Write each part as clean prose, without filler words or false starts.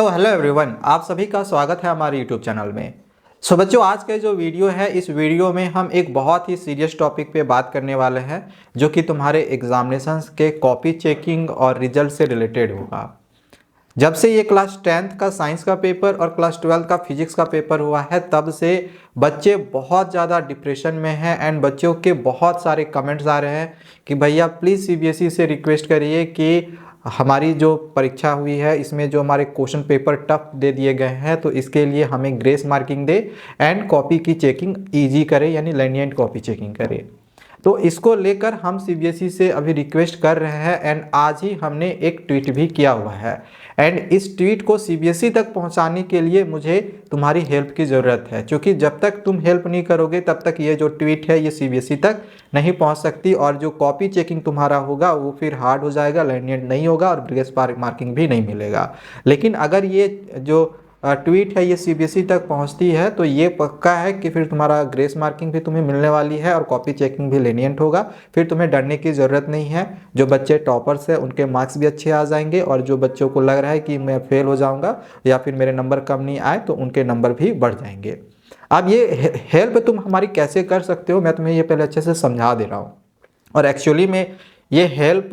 Hello everyone, आप सभी का स्वागत है हमारे यूट्यूब चैनल में। बच्चों, आज का जो वीडियो है, इस वीडियो में हम एक बहुत ही सीरियस टॉपिक पे बात करने वाले हैं जो कि तुम्हारे एग्जामिनेशंस के कॉपी चेकिंग और रिजल्ट से रिलेटेड होगा। जब से ये क्लास 10th का साइंस का पेपर और क्लास 12th का फिजिक्स का पेपर हुआ है, तब से बच्चे बहुत ज़्यादा डिप्रेशन में हैं एंड बच्चों के बहुत सारे कमेंट्स आ रहे हैं कि भैया प्लीज़ सीबीएसई से रिक्वेस्ट करिए कि हमारी जो परीक्षा हुई है इसमें जो हमारे क्वेश्चन पेपर टफ दे दिए गए हैं, तो इसके लिए हमें grace marking they and copy की चेकिंग ईजी करे, यानी lenient कॉपी चेकिंग करे। तो इसको लेकर हम सीबीएसई से अभी रिक्वेस्ट कर रहे हैं एंड आज ही हमने एक ट्वीट भी किया हुआ है। एंड इस ट्वीट को सीबीएसई तक पहुंचाने के लिए मुझे तुम्हारी हेल्प की ज़रूरत है, क्योंकि जब तक तुम हेल्प नहीं करोगे तब तक ये जो ट्वीट है ये सीबीएसई तक नहीं पहुंच सकती और जो कॉपी चेकिंग तुम्हारा होगा वो फिर हार्ड हो जाएगा, lenient नहीं होगा और ग्रेस मार्किंग भी नहीं मिलेगा। लेकिन अगर ये जो ट्वीट है ये सीबीएसई तक पहुंचती है तो ये पक्का है कि फिर तुम्हारा ग्रेस मार्किंग भी तुम्हें मिलने वाली है और कॉपी चेकिंग भी lenient होगा। फिर तुम्हें डरने की ज़रूरत नहीं है। जो बच्चे टॉपर्स हैं उनके मार्क्स भी अच्छे आ जाएंगे और जो बच्चों को लग रहा है कि मैं फेल हो जाऊंगा या फिर मेरे नंबर कम नहीं आए तो उनके नंबर भी बढ़ जाएंगे। अब ये हेल्प तुम हमारी कैसे कर सकते हो, मैं तुम्हें ये पहले अच्छे से समझा दे रहा हूँ। और एक्चुअली में ये हेल्प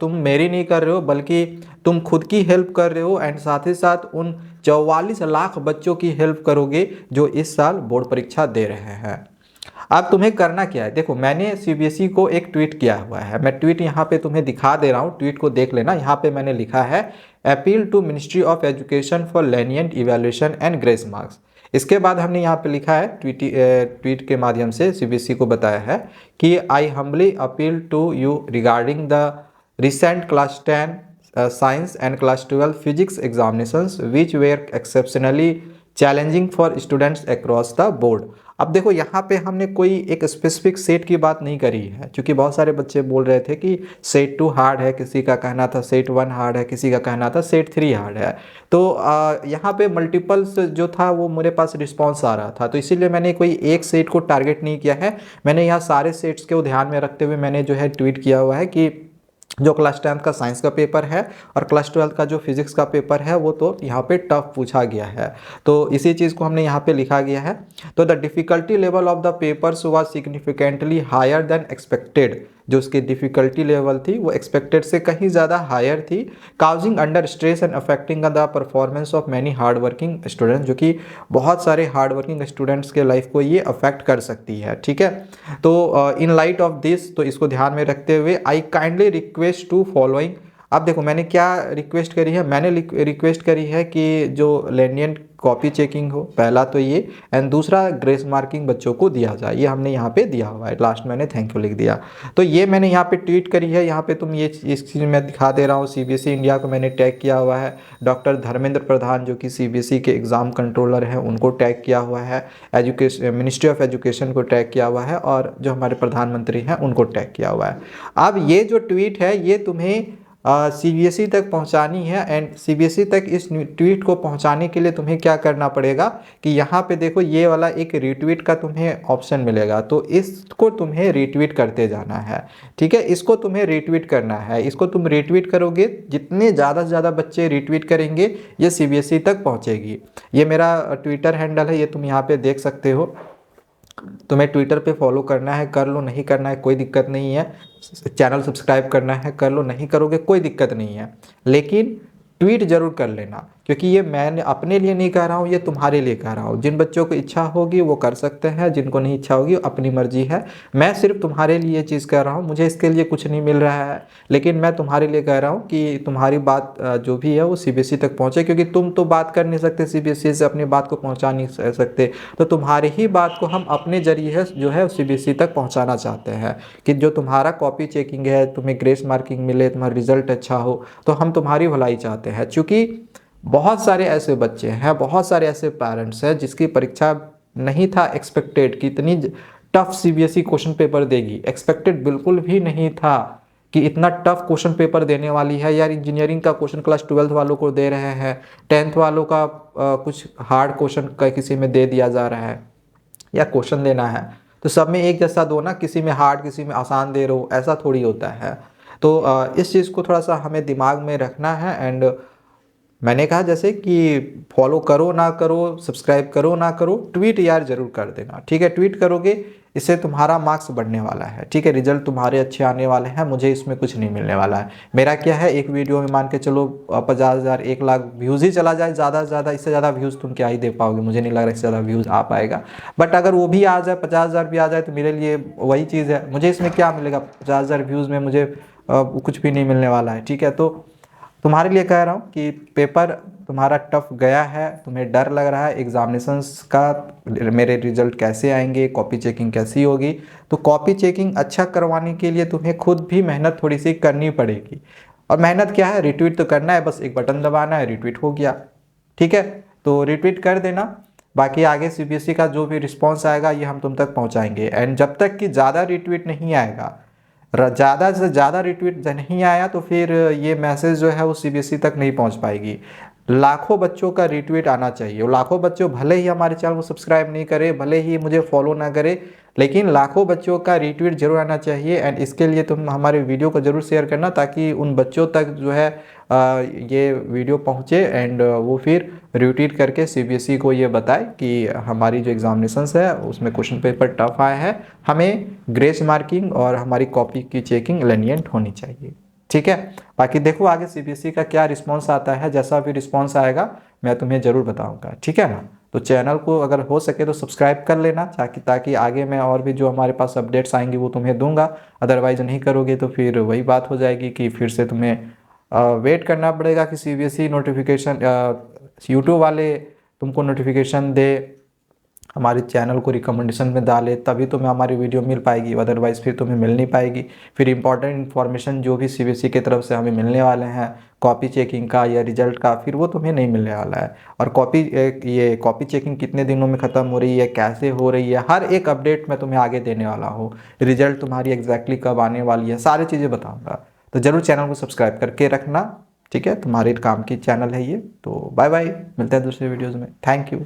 तुम मेरी नहीं कर रहे हो, बल्कि तुम खुद की हेल्प कर रहे हो एंड साथ ही साथ उन 44 लाख बच्चों की हेल्प करोगे जो इस साल बोर्ड परीक्षा दे रहे हैं। अब तुम्हें करना क्या है, देखो मैंने सीबीएसई को एक ट्वीट किया हुआ है। मैं ट्वीट यहाँ पे तुम्हें दिखा दे रहा हूँ, ट्वीट को देख लेना। यहाँ पे मैंने लिखा है appeal to ministry of education for lenient evaluation and grace marks. इसके बाद हमने यहाँ पे लिखा है ट्वीट के माध्यम से सीबीएसई को बताया है कि I humbly appeal to you regarding the recent class 10 science and class 12 physics examinations which were exceptionally challenging for students across the board. अब देखो यहाँ पे हमने कोई एक स्पेसिफिक सेट की बात नहीं करी है, क्योंकि बहुत सारे बच्चे बोल रहे थे कि सेट 2 हार्ड है, किसी का कहना था सेट 1 हार्ड है, किसी का कहना था सेट 3 हार्ड है। तो यहाँ पे मल्टीपल्स जो था वो मेरे पास रिस्पॉन्स आ रहा था, तो इसीलिए मैंने कोई एक सेट को टारगेट नहीं किया है। मैंने यहाँ सारे सेट्स को ध्यान में रखते हुए मैंने जो है ट्वीट किया हुआ है कि जो क्लास 10th का साइंस का पेपर है और क्लास 12th का जो फिजिक्स का पेपर है वो तो यहाँ पे टफ पूछा गया है, तो इसी चीज़ को हमने यहाँ पे लिखा गया है। तो the difficulty level of the papers was significantly higher than expected. जो उसकी डिफ़िकल्टी लेवल थी वो एक्सपेक्टेड से कहीं ज़्यादा हायर थी, causing under stress and affecting the performance of many hard working students, जो कि बहुत सारे हार्ड वर्किंग स्टूडेंट्स के लाइफ को ये अफेक्ट कर सकती है। ठीक है, तो इन लाइट ऑफ दिस, तो इसको ध्यान में रखते हुए I kindly request to following. अब देखो मैंने क्या रिक्वेस्ट करी है, मैंने रिक्वेस्ट करी है कि जो lenient कॉपी चेकिंग हो, पहला तो ये, एंड दूसरा ग्रेस मार्किंग बच्चों को दिया जाए। ये हमने यहाँ पे दिया हुआ है, लास्ट मैंने थैंक यू लिख दिया। तो ये मैंने यहाँ पे ट्वीट करी है। यहाँ पे तुम ये इस चीज़ में दिखा दे रहा हूँ, सीबीएसई इंडिया को मैंने टैग किया हुआ है, डॉक्टर धर्मेंद्र प्रधान जो कि सीबीएसई के एग्ज़ाम कंट्रोलर हैं उनको टैग किया हुआ है, मिनिस्ट्री ऑफ एजुकेशन को टैग किया हुआ है और जो हमारे प्रधानमंत्री हैं उनको टैग किया हुआ है। अब ये जो ट्वीट है ये तुम्हें सीबीएसई तक पहुंचानी है एंड सीबीएसई तक इस ट्वीट को पहुंचाने के लिए तुम्हें क्या करना पड़ेगा कि यहाँ पे देखो ये वाला एक रीट्वीट का तुम्हें ऑप्शन मिलेगा, तो इसको तुम्हें रीट्वीट करते जाना है। ठीक है, इसको तुम्हें रीट्वीट करना है। इसको तुम रीट्वीट करोगे, जितने ज़्यादा से ज़्यादा बच्चे रीट्वीट करेंगे ये सीबीएसई तक पहुँचेगी। ये मेरा ट्विटर हैंडल है, ये तुम यहाँ पर देख सकते हो। तुम्हें ट्विटर पे फॉलो करना है कर लो, नहीं करना है कोई दिक्कत नहीं है। चैनल सब्सक्राइब करना है कर लो, नहीं करोगे कोई दिक्कत नहीं है, लेकिन ट्वीट जरूर कर लेना, क्योंकि ये मैं अपने लिए नहीं कह रहा हूँ, ये तुम्हारे लिए कह रहा हूँ। जिन बच्चों को इच्छा होगी वो कर सकते हैं, जिनको नहीं इच्छा होगी अपनी मर्जी है। मैं सिर्फ तुम्हारे लिए ये चीज़ कह रहा हूँ, मुझे इसके लिए कुछ नहीं मिल रहा है, लेकिन मैं तुम्हारे लिए कह रहा हूँ कि तुम्हारी बात जो भी है वो सीबीएसई तक पहुँचे, क्योंकि तुम तो बात कर नहीं सकते सीबीएसई से, अपनी बात को पहुँचा नहीं सकते, तो तुम्हारी ही बात को हम अपने जरिए जो है सीबीएसई तक पहुँचाना चाहते हैं कि जो तुम्हारा कॉपी चेकिंग है, तुम्हें ग्रेस मार्किंग मिले, तुम्हारा रिजल्ट अच्छा हो, तो हम तुम्हारी भलाई चाहते हैं। चूँकि बहुत सारे ऐसे बच्चे हैं, बहुत सारे ऐसे पेरेंट्स हैं जिसकी परीक्षा नहीं था एक्सपेक्टेड कि इतनी टफ सीबीएसई क्वेश्चन पेपर देगी। एक्सपेक्टेड बिल्कुल भी नहीं था कि इतना टफ क्वेश्चन पेपर देने वाली है। यार इंजीनियरिंग का क्वेश्चन क्लास 12th वालों को दे रहे हैं, 10th वालों का कुछ हार्ड क्वेश्चन का किसी में दे दिया जा रहा है। या क्वेश्चन देना है तो सब में एक जैसा दो ना, किसी में हार्ड किसी में आसान दे रहे हो, ऐसा थोड़ी होता है। तो इस चीज़ को थोड़ा सा हमें दिमाग में रखना है एंड मैंने कहा जैसे कि फॉलो करो ना करो, सब्सक्राइब करो ना करो, ट्वीट यार जरूर कर देना, ठीक है। ट्वीट करोगे, इससे तुम्हारा मार्क्स बढ़ने वाला है, ठीक है। रिजल्ट तुम्हारे अच्छे आने वाले हैं, मुझे इसमें कुछ नहीं मिलने वाला है। मेरा क्या है, एक वीडियो में मान के चलो 50,000 1 लाख व्यूज़ ही चला जाए ज़्यादा से ज़्यादा, इससे ज़्यादा व्यूज़ तुम क्या ही दे पाओगे, मुझे नहीं लग रहा इससे ज़्यादा व्यूज़ आ पाएगा। बट अगर वो भी आ जाए, 50,000 भी आ जाए, तो मेरे लिए वही चीज़ है। मुझे इसमें क्या मिलेगा, 50,000 व्यूज़ में मुझे कुछ भी नहीं मिलने वाला है, ठीक है। तो तुम्हारे लिए कह रहा हूँ कि पेपर तुम्हारा टफ गया है, तुम्हें डर लग रहा है एग्जामिनेशंस का, मेरे रिजल्ट कैसे आएंगे, कॉपी चेकिंग कैसी होगी। तो कॉपी चेकिंग अच्छा करवाने के लिए तुम्हें खुद भी मेहनत थोड़ी सी करनी पड़ेगी। और मेहनत क्या है, रिट्वीट तो करना है, बस एक बटन दबाना है, रिट्वीट हो गया, ठीक है। तो रिट्वीट कर देना। बाकी आगे सीबीएसई का जो भी रिस्पॉन्स आएगा ये हम तुम तक पहुँचाएंगे। एंड जब तक कि ज़्यादा रिट्वीट नहीं आएगा, ज़्यादा से ज़्यादा रिट्वीट नहीं आया, तो फिर ये मैसेज जो है वो सीबीएसई तक नहीं पहुंच पाएगी। लाखों बच्चों का रिट्वीट आना चाहिए। लाखों बच्चों भले ही हमारे चैनल को सब्सक्राइब नहीं करे, भले ही मुझे फॉलो ना करे, लेकिन लाखों बच्चों का रिट्वीट जरूर आना चाहिए। एंड इसके लिए तुम हमारे वीडियो को जरूर शेयर करना, ताकि उन बच्चों तक जो है ये वीडियो पहुँचे, एंड वो फिर रिट्वीट करके सीबीएसई को ये बताए कि हमारी जो एग्जामिनेशंस है उसमें क्वेश्चन पेपर टफ आया है, हमें ग्रेस मार्किंग और हमारी कॉपी की चेकिंग लेनिएंट होनी चाहिए, ठीक है। बाकी देखो आगे सीबीएसई का क्या रिस्पांस आता है, जैसा भी रिस्पांस आएगा मैं तुम्हें ज़रूर बताऊंगा, ठीक है ना। तो चैनल को अगर हो सके तो सब्सक्राइब कर लेना, ताकि आगे मैं और भी जो हमारे पास अपडेट्स आएंगी वो तुम्हें दूंगा। अदरवाइज नहीं करोगे तो फिर वही बात हो जाएगी कि फिर से तुम्हें वेट करना पड़ेगा कि सीबीएसई नोटिफिकेशन, यूट्यूब वाले तुमको नोटिफिकेशन दे, हमारे चैनल को रिकमेंडेशन में डाले, तभी तुम्हें हमारी वीडियो मिल पाएगी। अदरवाइज़ फिर तुम्हें मिल नहीं पाएगी। फिर इंपॉर्टेंट इन्फॉर्मेशन जो भी सीबीएसई की तरफ से हमें मिलने वाले हैं, कॉपी चेकिंग का या रिजल्ट का, फिर वो तुम्हें नहीं मिलने वाला है। और ये कॉपी चेकिंग कितने दिनों में ख़त्म हो रही है, कैसे हो रही है, हर एक अपडेट मैं तुम्हें आगे देने वाला हूँ। रिजल्ट तुम्हारी एग्जैक्टली कब आने वाली है, सारी चीज़ें बताऊँगा। तो ज़रूर चैनल को सब्सक्राइब करके रखना, ठीक है। तुम्हारे काम की चैनल है ये। तो बाय बाय, मिलते हैं दूसरे वीडियोज़ में। Thank you.